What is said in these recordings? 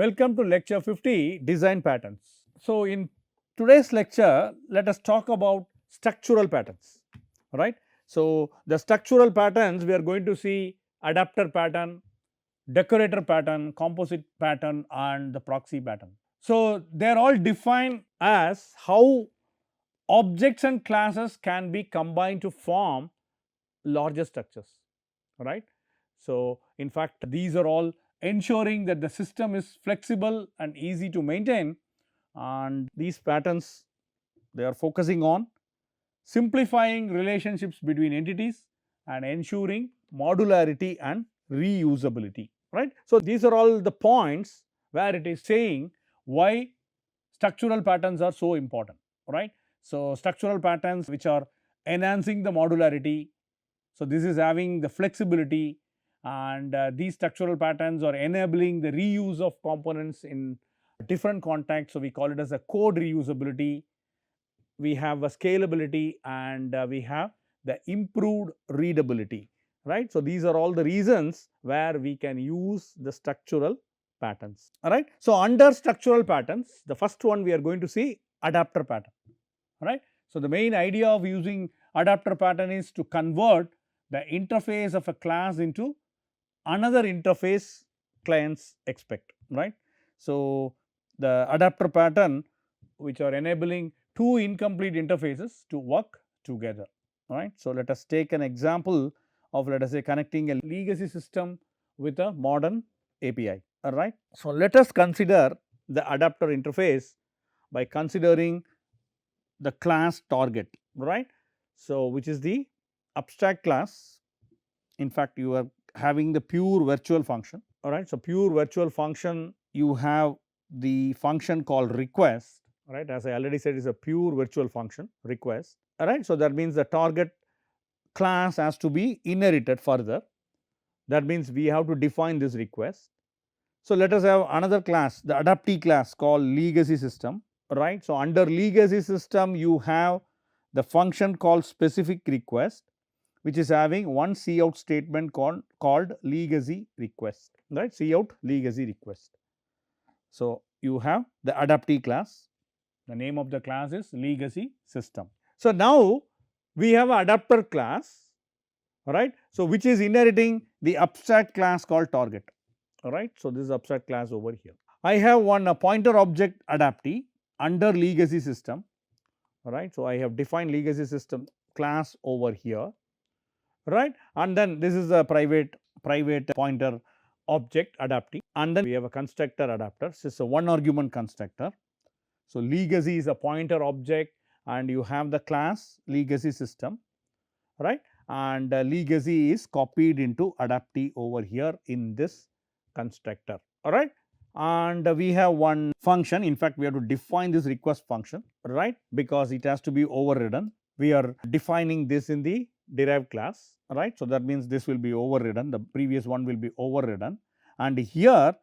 Welcome to lecture 50, design patterns. So, in today's lecture, let us talk about structural patterns, right. So, the structural patterns we are going to see adapter pattern, decorator pattern, composite pattern and the proxy pattern. So, they are all defined as how objects and classes can be combined to form larger structures, right. So, in fact, these are all ensuring that the system is flexible and easy to maintain, and these patterns they are focusing on simplifying relationships between entities and ensuring modularity and reusability, right. So, these are all the points where it is saying why structural patterns are so important, right. So, structural patterns which are enhancing the modularity. So, this is having the flexibility, and these structural patterns are enabling the reuse of components in different contexts. So, we call it as a code reusability, we have a scalability, and we have the improved readability, right. So, these are all the reasons where we can use the structural patterns, all right. So, under structural patterns, the first one we are going to see adapter pattern, right. So, the main idea of using adapter pattern is to convert the interface of a class into another interface clients expect, right. So, the adapter pattern which are enabling two incomplete interfaces to work together, right. So, let us take an example of, let us say, connecting a legacy system with a modern API, all right. So, let us consider the adapter interface by considering the class target, right. So, which is the abstract class. In fact, you are having the pure virtual function, all right. So, pure virtual function, you have the function called request, right. As I already said, is a pure virtual function request, all right. So, that means the target class has to be inherited further, that means we have to define this request. So, let us have another class, the adaptee class called legacy system, right. So, under legacy system you have the function called specific request, which is having one cout statement called legacy request, right, cout legacy request. So, you have the adaptee class, the name of the class is legacy system. So, now we have an adapter class, right. So, which is inheriting the abstract class called target, all right. So, this is abstract class over here. I have one pointer object adaptee under legacy system, all right. So, I have defined legacy system class over here, right, and then this is a private pointer object adaptee, and then we have a constructor adapter. So, it is a one argument constructor. So, legacy is a pointer object and you have the class legacy system, right, and legacy is copied into adaptee over here in this constructor, all right. And we have one function, in fact, we have to define this request function, right, because it has to be overridden. We are defining this in the derived class, right. So, that means this will be overridden, the previous one will be overridden, and here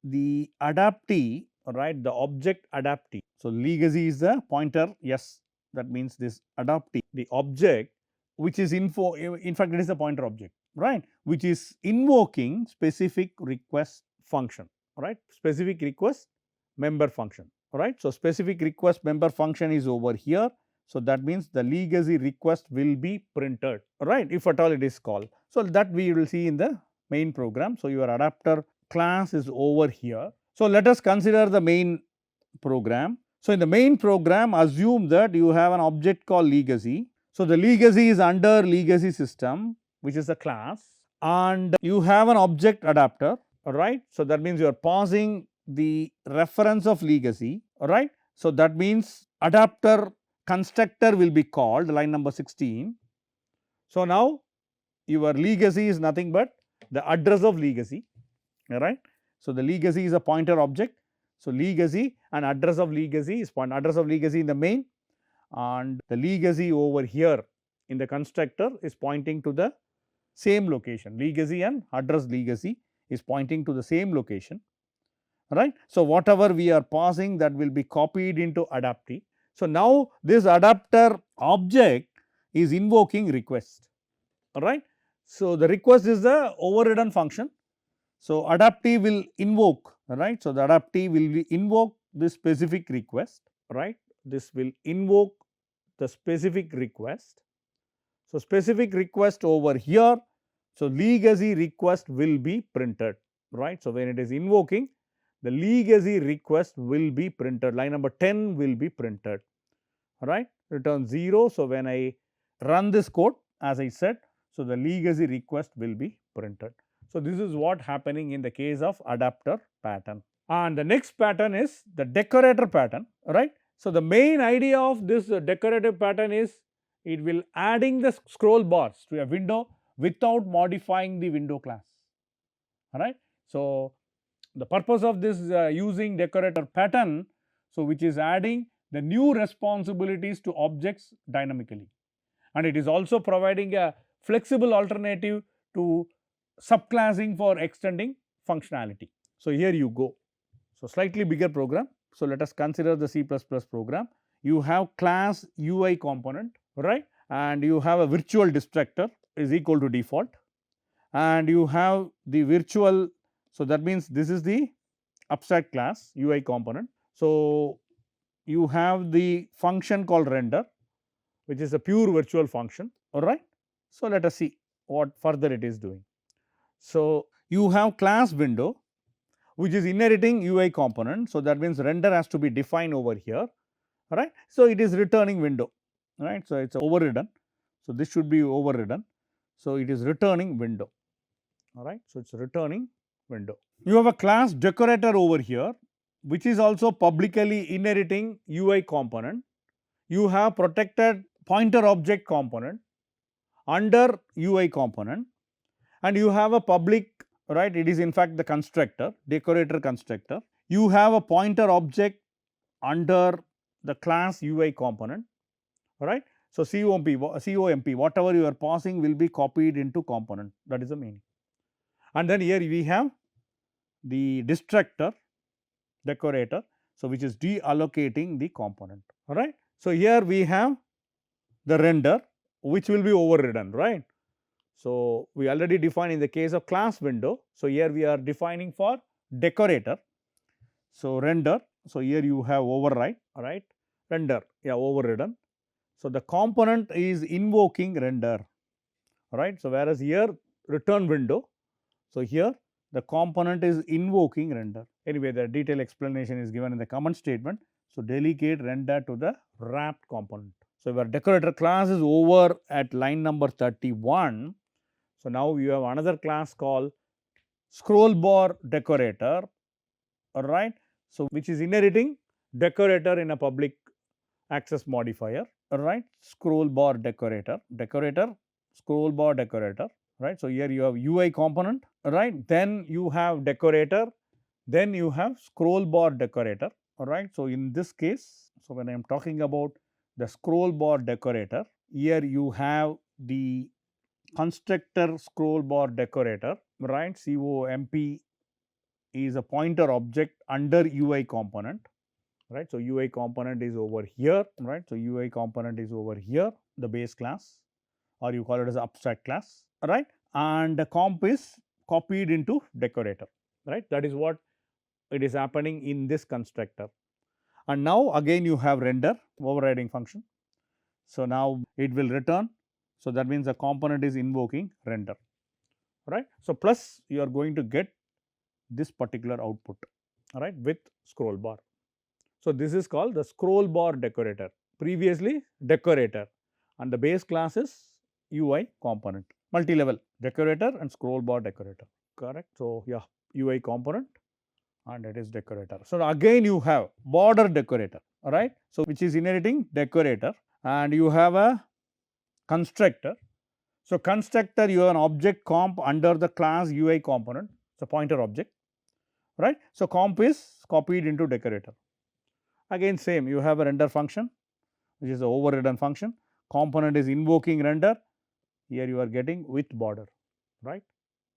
the adaptee, right, the object adaptee. So, legacy is the pointer, yes, that means this adaptee, the object which is in fact it is a pointer object, right, which is invoking specific request function, right, specific request member function, right. So, specific request member function is over here. So, that means the legacy request will be printed, right, if at all it is called. So, that we will see in the main program. So, your adapter class is over here. So, let us consider the main program. So, in the main program, assume that you have an object called legacy. So, the legacy is under legacy system, which is a class, and you have an object adapter, right. So, that means you are passing the reference of legacy, right. So, that means adapter constructor will be called, line number 16. So, now your legacy is nothing but the address of legacy, right. So, the legacy is a pointer object. So, legacy and address of legacy is address of legacy in the main, and the legacy over here in the constructor is pointing to the same location. Legacy and address legacy is pointing to the same location, right. So, whatever we are passing, that will be copied into adaptee. So, now this adapter object is invoking request, right. So, the request is the overridden function. So, adaptee will invoke right. So, the adaptee will invoke this specific request, right. This will invoke the specific request. So, specific request over here. So, legacy request will be printed, right. So, when it is invoking, the legacy request will be printed, line number 10 will be printed, right, return 0. So, when I run this code, as I said, so the legacy request will be printed. So, this is what happening in the case of adapter pattern. And the next pattern is the decorator pattern, right. So, the main idea of this decorative pattern is it will adding the scroll bars to a window without modifying the window class, right. So, the purpose of this using decorator pattern, so which is adding the new responsibilities to objects dynamically, and it is also providing a flexible alternative to subclassing for extending functionality. So, here you go. So, slightly bigger program. So, let us consider the C++ program. You have class UI component, right, and you have a virtual destructor is equal to default, and you have the virtual. So, that means this is the abstract class UI component. So, you have the function called render, which is a pure virtual function, all right. So, let us see what further it is doing. So, you have class window which is inheriting UI component. So, that means render has to be defined over here, right. So, it is returning window, right. So, it is overridden. So, this should be overridden. So, it is returning window, all right. So, it is returning window. You have a class decorator over here, which is also publicly inheriting UI component. You have protected pointer object component under UI component, and you have a public, right, it is in fact the constructor, decorator constructor. You have a pointer object under the class UI component, right. So, COMP whatever you are passing will be copied into component, that is the meaning. And then here we have the destructor decorator, so which is deallocating the component, all right. So, here we have the render which will be overridden, right. So, we already defined in the case of class window. So, here we are defining for decorator. So, render. So, here you have override, right, render, yeah, overridden. So, the component is invoking render, right. So, whereas here return window. So, here the component is invoking render. Anyway, the detailed explanation is given in the comment statement. So, delegate render to the wrapped component. So, your decorator class is over at line number 31. So, now you have another class called scroll bar decorator, all right. So, which is inheriting decorator in a public access modifier, all right. Scroll bar decorator, scroll bar decorator, right. So, here you have UI component, right. Then you have decorator, then you have scroll bar decorator, all right. So, in this case, so when I am talking about the scroll bar decorator, here you have the constructor scroll bar decorator, right. COMP is a pointer object under UI component, right. So, UI component is over here, right. So, UI component is over here, the base class, or you call it as abstract class, right, and the comp is copied into decorator, right. That is what it is happening in this constructor. And now again you have render overriding function. So, now it will return. So, that means the component is invoking render, right. So, plus you are going to get this particular output, right, with scroll bar. So, this is called the scroll bar decorator, previously decorator, and the base class is UI component, multi-level decorator and scroll bar decorator, correct. So, yeah, UI component and it is decorator. So, again you have border decorator, all right. So, which is inheriting decorator, and you have a constructor. So, constructor you have an object comp under the class UI component, so pointer object, right. So, comp is copied into decorator. Again same, you have a render function which is the overridden function, component is invoking render, here you are getting with border, right.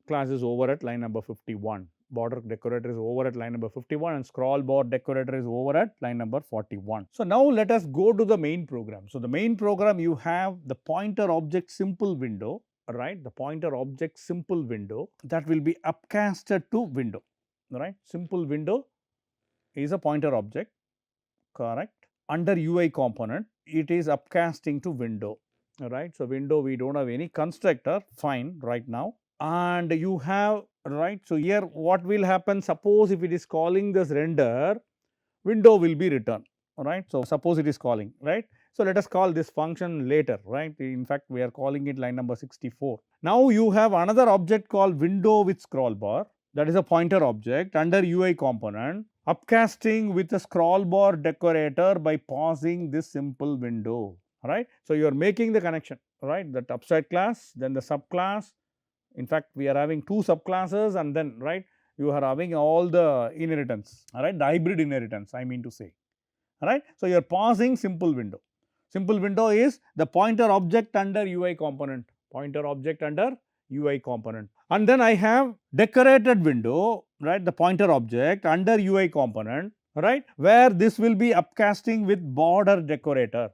Class is over at line number 51, border decorator is over at line number 51, and scroll bar decorator is over at line number 41. So, now let us go to the main program. So, the main program you have the pointer object simple window, right, the pointer object simple window that will be upcasted to window, right. Simple window is a pointer object, correct. Under UI component, it is upcasting to window, right. So, window we do not have any constructor, fine right now, and you have, right. So, here what will happen, suppose if it is calling this render, window will be returned, right. So, suppose it is calling, right. So, let us call this function later, right. In fact, we are calling it line number 64. Now, you have another object called window with scroll bar, that is a pointer object under UI component, upcasting with a scroll bar decorator by pausing this simple window, right. So, you are making the connection, right, that abstract class, then the subclass. In fact, we are having two subclasses, and then, right, you are having all the inheritance, right, the hybrid inheritance, I mean to say, right. So, you are pausing simple window. Simple window is the pointer object under UI component, pointer object under UI component, and then I have decorated window, right, the pointer object under UI component, right, where this will be upcasting with border decorator.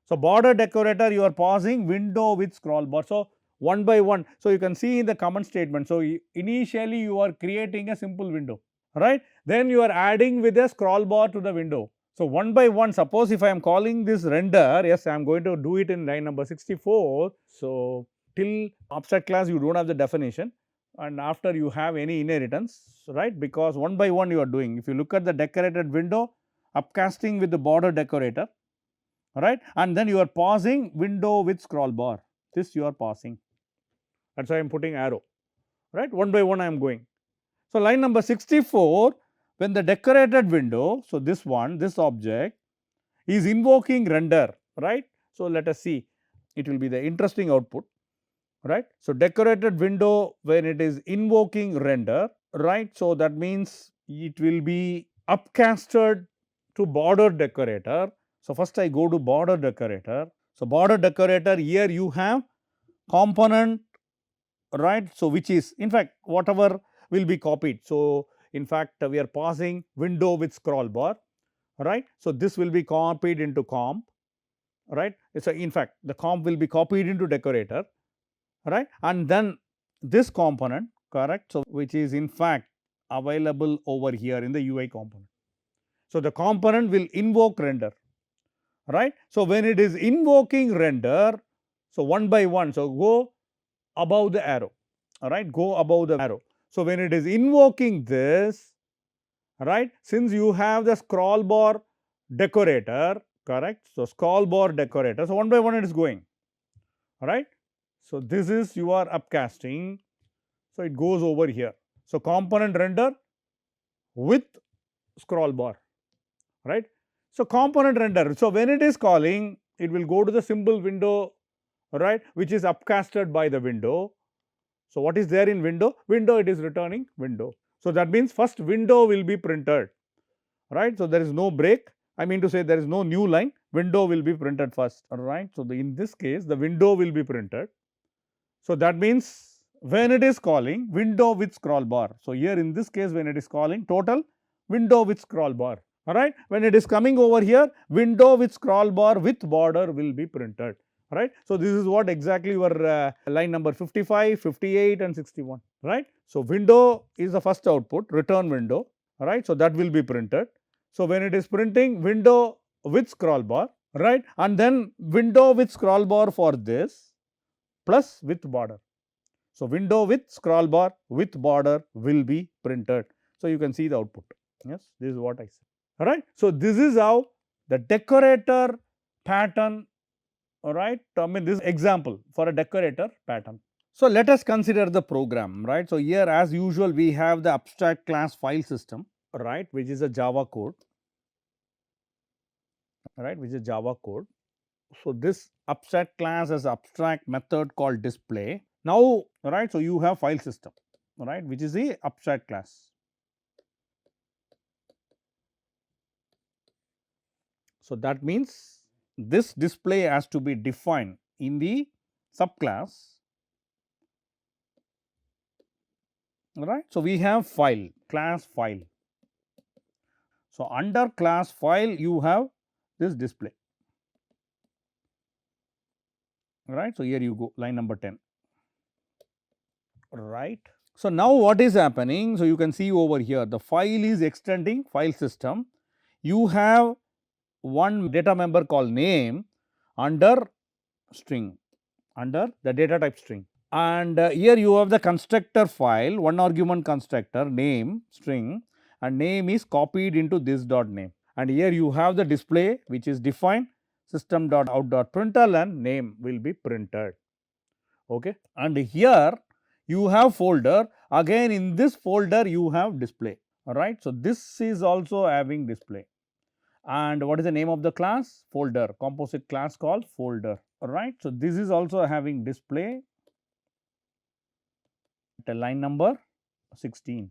So, border decorator you are pausing window with scroll bar. So, one by one. So, you can see in the comment statement. So, initially you are creating a simple window, right, then you are adding with a scroll bar to the window. So, one by one, suppose if I am calling this render, yes, I am going to do it in line number 64. So, till abstract class you do not have the definition, and after you have any inheritance, right, because one by one you are doing. If you look at the decorated window, upcasting with the border decorator, right, and then you are pausing window with scroll bar, this you are pausing, that is why I am putting arrow, right, one by one I am going. So, line number 64, when the decorated window, so this one, this object is invoking render, right. So, let us see, it will be the interesting output, right. So, decorated window when it is invoking render, right. So, that means it will be upcasted to border decorator. So, first I go to border decorator. So, border decorator, here you have component, right. So, which is in fact whatever will be copied. So, in fact we are passing window with scroll bar, right. So, this will be copied into comp, right. So, in fact the comp will be copied into decorator, right, and then this component, correct. So, which is in fact available over here in the UI component. So, the component will invoke render, right. So, when it is invoking render, so one by one, so go above the arrow, all right, go above the arrow. So, when it is invoking this, right, since you have the scroll bar decorator, correct. So, scroll bar decorator, so one by one it is going, right. So, this is you are upcasting, so it goes over here. So, component render with scroll bar, right. So, component render, so when it is calling, it will go to the symbol window, right, which is upcasted by the window. So, what is there in window? Window, it is returning window. So, that means first window will be printed, right. So, there is no break, I mean to say there is no new line, window will be printed first, right. So, in this case the window will be printed. So, that means when it is calling window with scroll bar. So, here in this case when it is calling total window with scroll bar, alright. When it is coming over here, window with scroll bar with border will be printed, right. So, this is what exactly your line number 55, 58 and 61, right. So, window is the first output, return window, right. So, that will be printed. So, when it is printing window with scroll bar, right, and then window with scroll bar for this plus with border. So, window with scroll bar with border will be printed. So, you can see the output, yes, this is what I said, alright. So, this is how the decorator pattern, alright, I mean this example for a decorator pattern. So, let us consider the program, right. So, here as usual we have the abstract class file system, right, which is a Java code, right, which is Java code. So, this abstract class has abstract method called display. Now, right, so you have file system, right, which is the abstract class. So, that means this display has to be defined in the subclass, right. So, we have file, class file. So, under class file you have this display, right. So, here you go line number 10, right. So, now what is happening? So, you can see over here the file is extending file system. You have one data member called name under string, under the data type string, and here you have the constructor file, one argument constructor name string, and name is copied into this dot name, and here you have the display which is defined system dot out dot println and name will be printed. Okay. And here you have folder, again in this folder you have display, alright. So, this is also having display, and what is the name of the class? Folder, composite class called folder, alright. So, this is also having display at line number 16.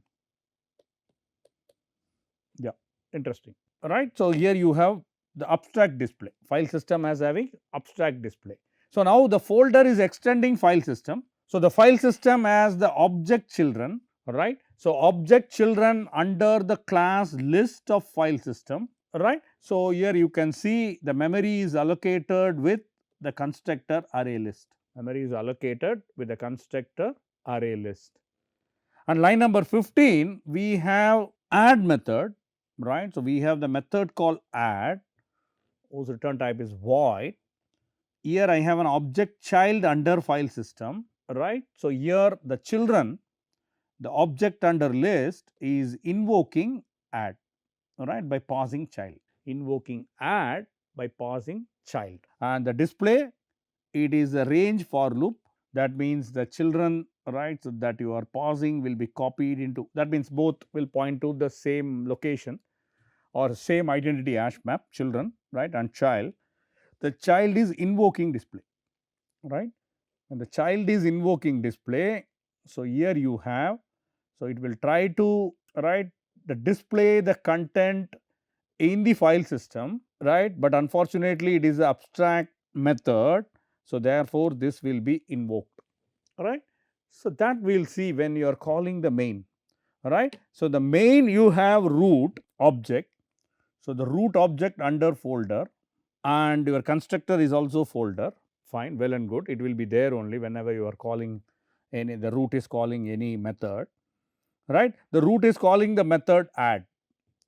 Yeah, interesting, alright. So, here you have the abstract display, file system as having abstract display. So, now the folder is extending file system. So, the file system has the object children, right. So, object children under the class list of file system, right. So, here you can see the memory is allocated with the constructor array list, memory is allocated with the constructor array list. And line number 15 we have add method, right. So, we have the method called add whose return type is void. Here I have an object child under file system, right. So, here the children, the object under list is invoking add, right, by passing child, invoking add by passing child, and the display, it is a range for loop, that means the children, right, so that you are passing will be copied into, that means both will point to the same location or same identity hash map, children, right, and child. The child is invoking display, right, and the child is invoking display. So, here you have, so it will try to write the display the content in the file system, right, but unfortunately it is an abstract method. So, therefore, this will be invoked, right. So, that we will see when you are calling the main, right. So, the main you have root object. So, the root object under folder, and your constructor is also folder, fine, well and good, it will be there only whenever you are calling any, the root is calling any method, right. The root is calling the method add,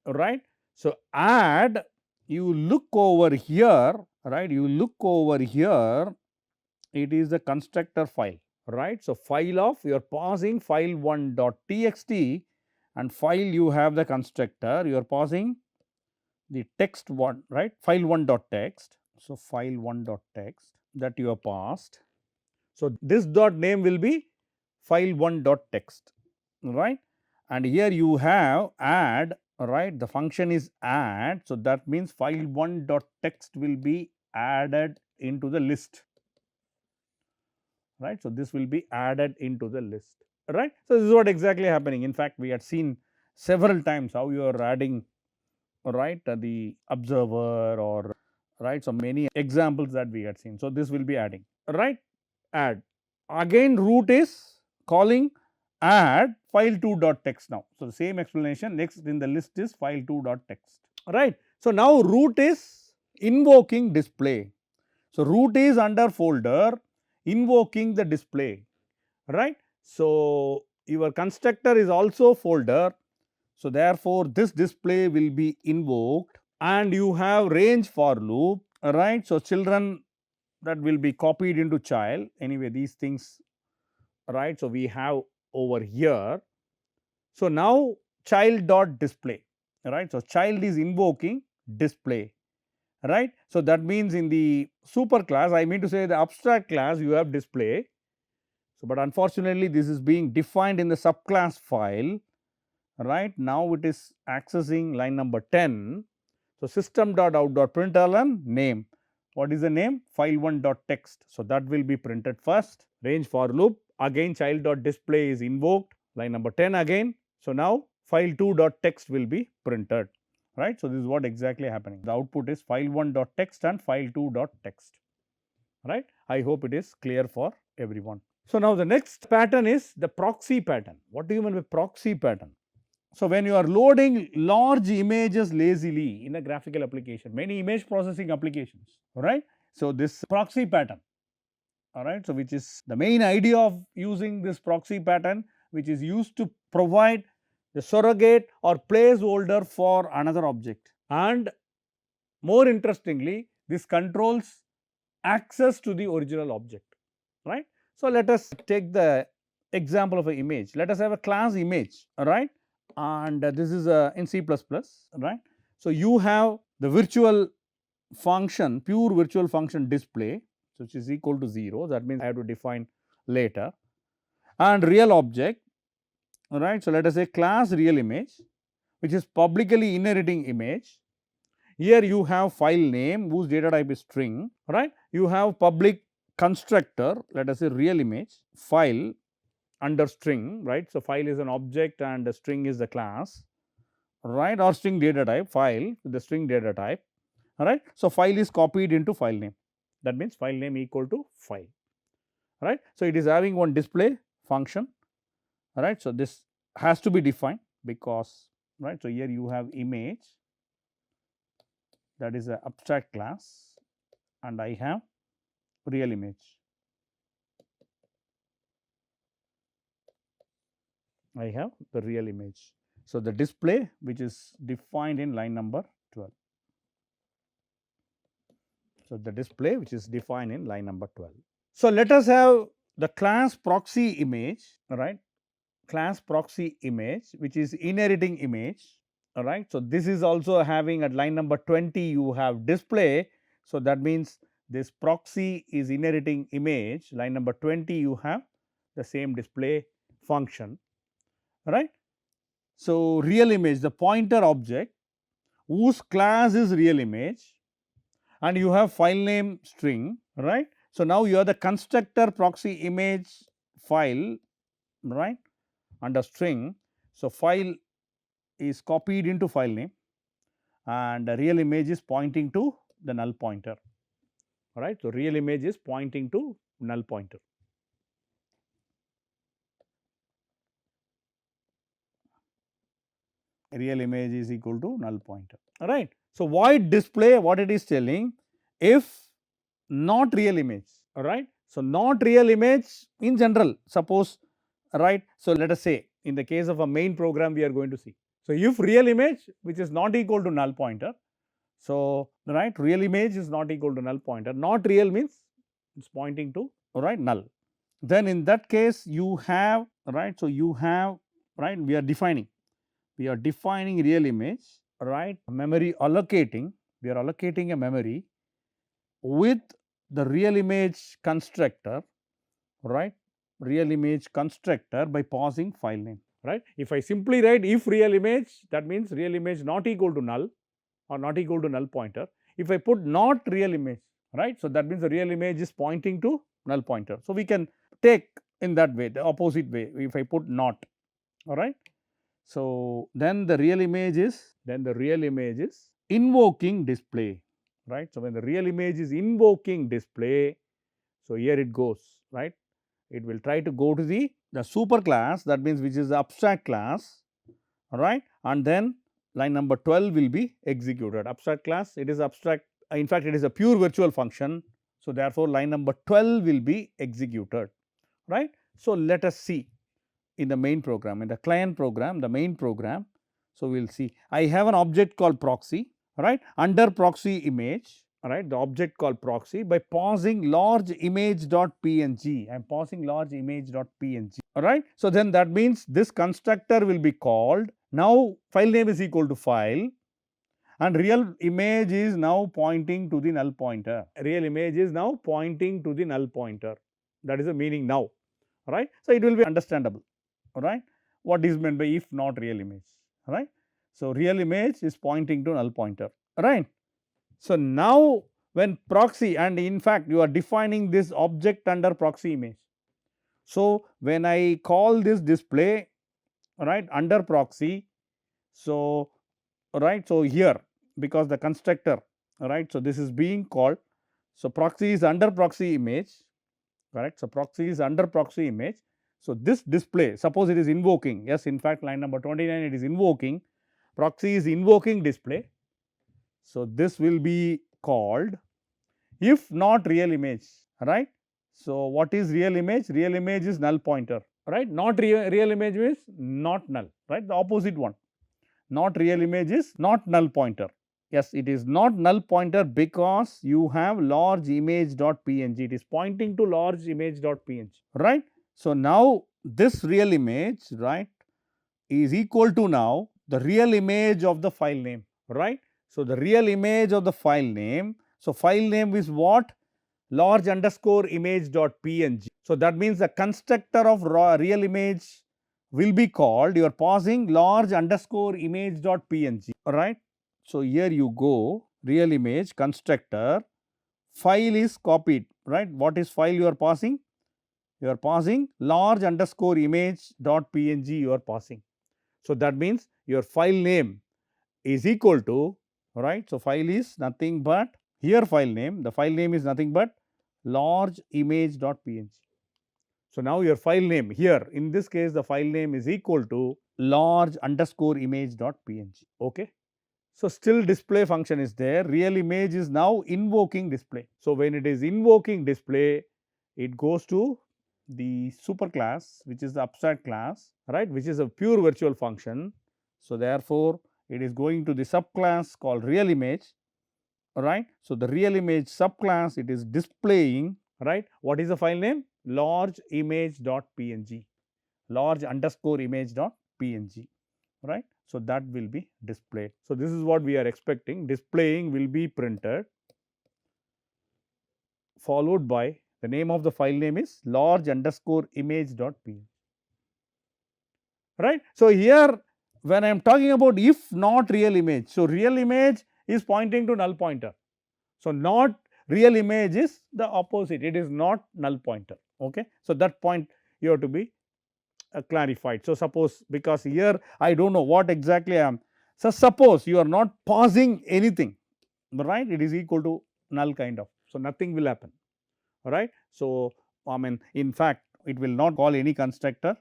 right. So, add, you look over here, right, you look over here, it is the constructor file, right. So, file of you are passing file1 dot txt, and file you have the constructor, you are passing the text one, right, file1 dot text. So, file1 dot text that you have passed. So, this dot name will be file1 dot text, right, and here you have add, right, the function is add. So, that means file1 dot text will be added into the list, right. So, this will be added into the list, right. So, this is what exactly happening. In fact, we had seen several times how you are adding, right, the observer or, right. So, many examples that we had seen. So, this will be adding, right, add, again root is calling add file2 dot text now. So, the same explanation, next in the list is file2 dot text, right. So, now root is invoking display. So, root is under folder invoking the display, right. So, your constructor is also folder. So, therefore, this display will be invoked, and you have range for loop, right. So, children that will be copied into child, anyway these things, right. So, we have over here. So, now child dot display, right. So, child is invoking display, right. So, that means in the super class, I mean to say the abstract class, you have display. So, but unfortunately this is being defined in the subclass file, right. Now, it is accessing line number 10. So, system dot out dot println name, what is the name? File1 dot text. So, that will be printed first, range for loop, again child dot display is invoked, line number 10 again. So, now file2 dot text will be printed, right. So, this is what exactly happening, the output is file1 dot text and file2 dot text, right. I hope it is clear for everyone. So, now the next pattern is the proxy pattern. What do you mean by proxy pattern? So, when you are loading large images lazily in a graphical application, many image processing applications, right. So, this proxy pattern, all right. So, which is the main idea of using this proxy pattern, which is used to provide the surrogate or placeholder for another object, and more interestingly this controls access to the original object, right. So, let us take the example of an image. Let us have a class image, right, and this is in C++, right. So, you have the virtual function, pure virtual function display, which is equal to 0, that means I have to define later, and real object, right. So, let us say class real image, which is publicly inheriting image. Here you have file name whose data type is string, right. You have public constructor, let us say real image file under string, right. So, file is an object and the string is the class, right, or string data type file with the string data type, right. So, file is copied into file name, that means file name equal to file, right. So, it is having one display function, right. So, this has to be defined because, right. So, here you have image, that is a abstract class, and I have real image. I have the real image. So, the display which is defined in line number 12. So, the display which is defined in line number 12. So, let us have the class proxy image, right, class proxy image which is inheriting image, alright. So, this is also having at line number 20 you have display. So, that means this proxy is inheriting image, line number 20 you have the same display function, right. So, real image, the pointer object whose class is real image, and you have file name string, right. So, now you have the constructor proxy image file, right, under string. So, file is copied into file name and the real image is pointing to the null pointer, right. So, real image is pointing to null pointer. Real image is equal to null pointer, right. So, void display, what it is telling, if not real image, right. So, not real image in general, suppose, right. So, let us say in the case of a main program we are going to see. So, if real image which is not equal to null pointer, so, right, real image is not equal to null pointer, not real means it is pointing to, right, null. Then in that case you have, right. So, you have, right, we are defining real image, right, memory allocating, we are allocating a memory with the real image constructor, right, real image constructor by passing file name, right. If I simply write if real image, that means real image not equal to null or not equal to null pointer. If I put not real image, right, so that means the real image is pointing to null pointer. So, we can take in that way, the opposite way, if I put not, all right. So, then the real image is invoking display, right. So, when the real image is invoking display, so here it goes, right, it will try to go to the super class, that means which is the abstract class, right, and then line number 12 will be executed. Abstract class, it is abstract, in fact it is a pure virtual function. So, therefore, line number 12 will be executed, right. So, let us see in the main program, in the client program, the main program. So, we will see I have an object called proxy, right, under proxy image, right, the object called proxy by passing large image dot png, I am passing large image dot png, right. So, then that means this constructor will be called, now file name is equal to file and real image is now pointing to the null pointer, real image is now pointing to the null pointer, that is the meaning now, right. So, it will be understandable, right, what is meant by if not real image, right. So, real image is pointing to null pointer, right. So, now when proxy, and in fact you are defining this object under proxy image. So, when I call this display, right, under proxy, so, right, so here because the constructor, right, so this is being called, so proxy is under proxy image, correct. So, proxy is under proxy image. So, this display, suppose it is invoking, yes, in fact line number 29 it is invoking, proxy is invoking display. So, this will be called if not real image, right. So, what is real image? Real image is null pointer, right. Not real image means not null, right, the opposite one. Not real image is not null pointer. Yes, it is not null pointer because you have large image dot png, it is pointing to large image dot png, right. So, now this real image, right, is equal to now the real image of the file name, right. So, the real image of the file name, so file name is what? Large underscore image dot png. So, that means the constructor of real image will be called, you are passing large underscore image dot png, right. So, here you go, real image constructor, file is copied, right. What is file you are passing? You are passing large underscore image dot png you are passing. So, that means your file name is equal to, right. So, file is nothing but, here file name, the file name is nothing but large image dot png. So, now your file name here, in this case the file name is equal to large underscore image dot png. Okay. So, still display function is there, real image is now invoking display. So, when it is invoking display, it goes to the superclass, which is the abstract class, right, which is a pure virtual function. So, therefore, it is going to the subclass called real image, right. So, the real image subclass, it is displaying, right, what is the file name? Large image dot png, large underscore image dot png, right. So, that will be displayed. So, this is what we are expecting, displaying will be printed, followed by the name of the file name is large underscore image dot png, right. So, here when I am talking about if not real image, so real image is pointing to null pointer. So, not real image is the opposite, it is not null pointer. Okay. So, that point you have to be clarified. So, suppose because here I do not know what exactly I am. So, suppose you are not pausing anything, right, it is equal to null kind of. So, nothing will happen, right. So, I mean in fact it will not call any constructor,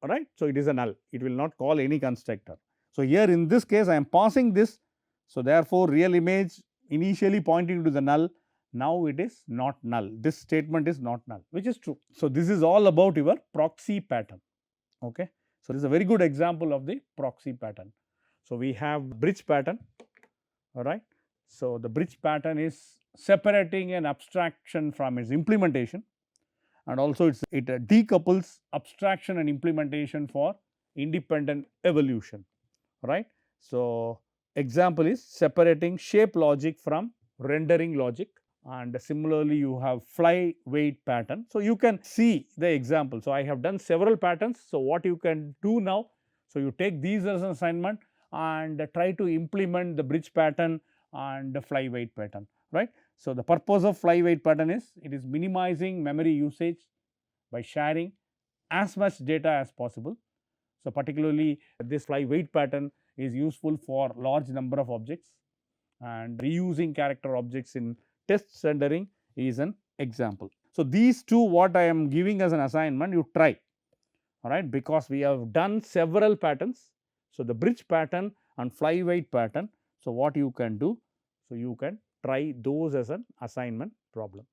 right. So, it is a null, it will not call any constructor. So, here in this case I am passing this. So, therefore, real image initially pointing to the null, now it is not null, this statement is not null, which is true. So, this is all about your proxy pattern. Okay. So, this is a very good example of the proxy pattern. So, we have bridge pattern, all right. So, the bridge pattern is separating an abstraction from its implementation, and also it decouples abstraction and implementation for independent evolution, right. So, example is separating shape logic from rendering logic, and similarly you have fly weight pattern. So, you can see the example. So, I have done several patterns. So, what you can do now, so you take these as an assignment and try to implement the bridge pattern and the fly weight pattern, right. So, the purpose of fly weight pattern is it is minimizing memory usage by sharing as much data as possible. So, particularly this fly weight pattern is useful for large number of objects, and reusing character objects in test rendering is an example. So, these two what I am giving as an assignment, you try, all right, because we have done several patterns. So, the bridge pattern and fly weight pattern. So, what you can do? So, you can try those as an assignment problem,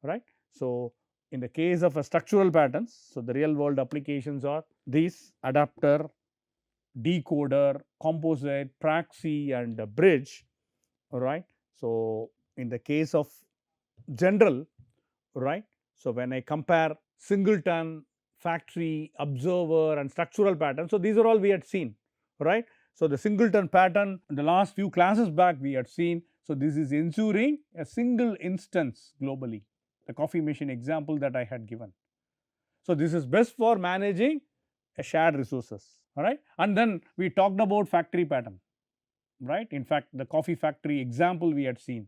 right. So, in the case of a structural patterns, so the real world applications are these: adapter, decoder, composite, proxy and bridge, right. So, in the case of general, right. So, when I compare singleton, factory, observer and structural pattern. So, these are all we had seen, right. So, the singleton pattern in the last few classes back we had seen. So, this is ensuring a single instance globally, the coffee machine example that I had given. So, this is best for managing a shared resources, all right. And then we talked about factory pattern, right. In fact, the coffee factory example we had seen.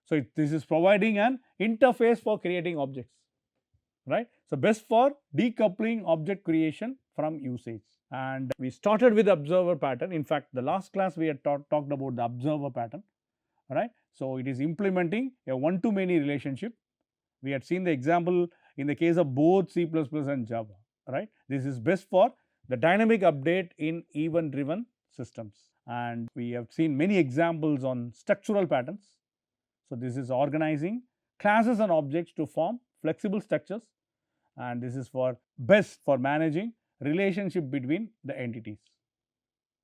So, this is providing an interface for creating objects, right. So, best for decoupling object creation from usage, and we started with observer pattern. In fact, the last class we had talked about the observer pattern, right. So, it is implementing a one to many relationship. We had seen the example in the case of both C++ and Java, right. This is best for the dynamic update in event driven systems, and we have seen many examples on structural patterns. So, this is organizing classes and objects to form flexible structures, and this is for best for managing relationship between the entities.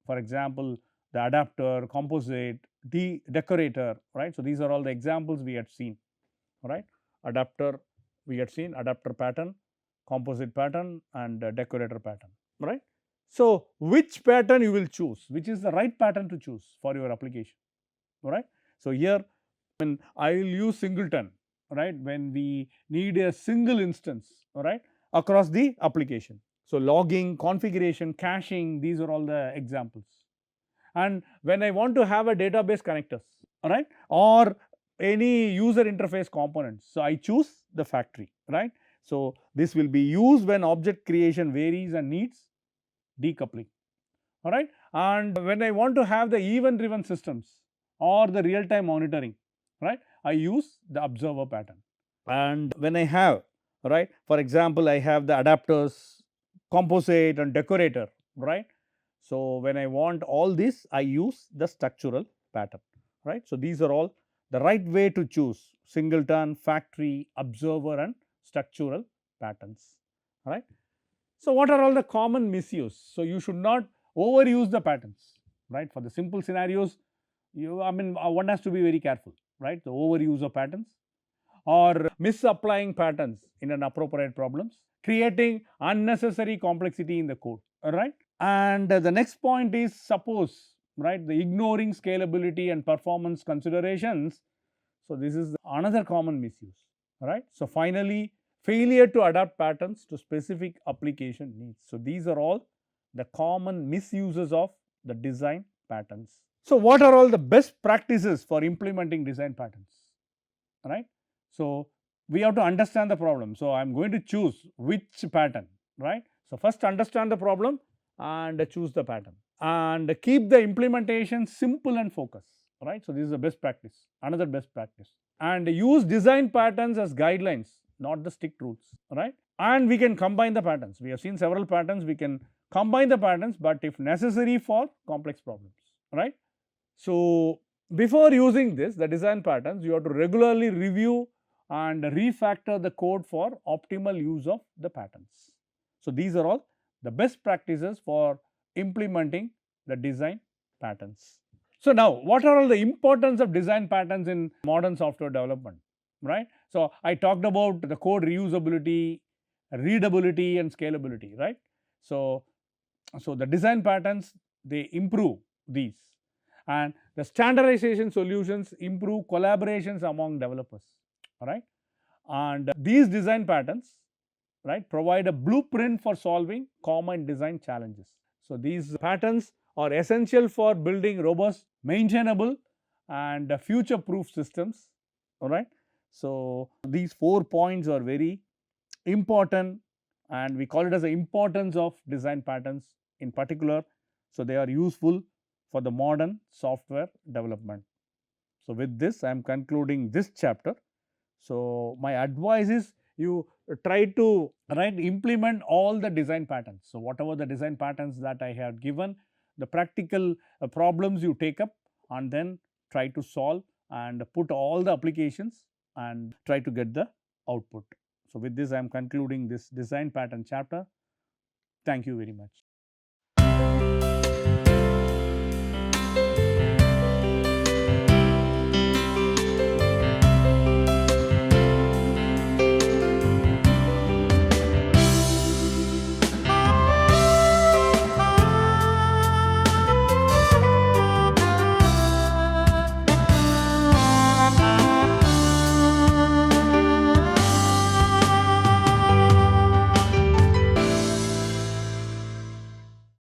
For example, the adapter, composite, decorator, right. So, these are all the examples we had seen, right. Adapter we had seen, adapter pattern, composite pattern and decorator pattern, right. So, which pattern you will choose, which is the right pattern to choose for your application, right. So, here when I will use singleton, right, when we need a single instance, right, across the application. So, logging, configuration, caching, these are all the examples. And when I want to have a database connectors, right, or any user interface components, so I choose the factory, right. So, this will be used when object creation varies and needs decoupling, all right. And when I want to have the event driven systems or the real time monitoring, right, I use the observer pattern. And when I have, right, for example, I have the adapters, composite and decorator, right. So, when I want all this, I use the structural pattern, right. So, these are all the right way to choose singleton, factory, observer and structural patterns, right. So, what are all the common misuse? So, you should not overuse the patterns, right. For the simple scenarios, one has to be very careful, right. The overuse of patterns or misapplying patterns in an appropriate problems, creating unnecessary complexity in the code, all right. And the next point is, suppose, right, the ignoring scalability and performance considerations. So, this is another common misuse, right. So, finally, failure to adapt patterns to specific application needs. So, these are all the common misuses of the design patterns. So, what are all the best practices for implementing design patterns, right. So, we have to understand the problem. So, I am going to choose which pattern, right. So, first understand the problem and choose the pattern and keep the implementation simple and focused, right. So, this is the best practice, another best practice, and use design patterns as guidelines, not the strict rules, right. And we can combine the patterns. We have seen several patterns, we can combine the patterns, but if necessary for complex problems, right. So, before using this, the design patterns, you have to regularly review and refactor the code for optimal use of the patterns. So, these are all the best practices for implementing the design patterns. So, now what are all the importance of design patterns in modern software development, right. So, I talked about the code reusability, readability and scalability, right. So, the design patterns, they improve these, and the standardization solutions improve collaborations among developers, right. And these design patterns, right, provide a blueprint for solving common design challenges. So, these patterns are essential for building robust, maintainable and future proof systems, all right. So, these 4 points are very important and we call it as the importance of design patterns in particular. So, they are useful for the modern software development. So, with this I am concluding this chapter. So, my advice is you try to implement all the design patterns. So, whatever the design patterns that I have given, the practical problems you take up and then try to solve and put all the applications and try to get the output. So, with this I am concluding this design pattern chapter. Thank you very much.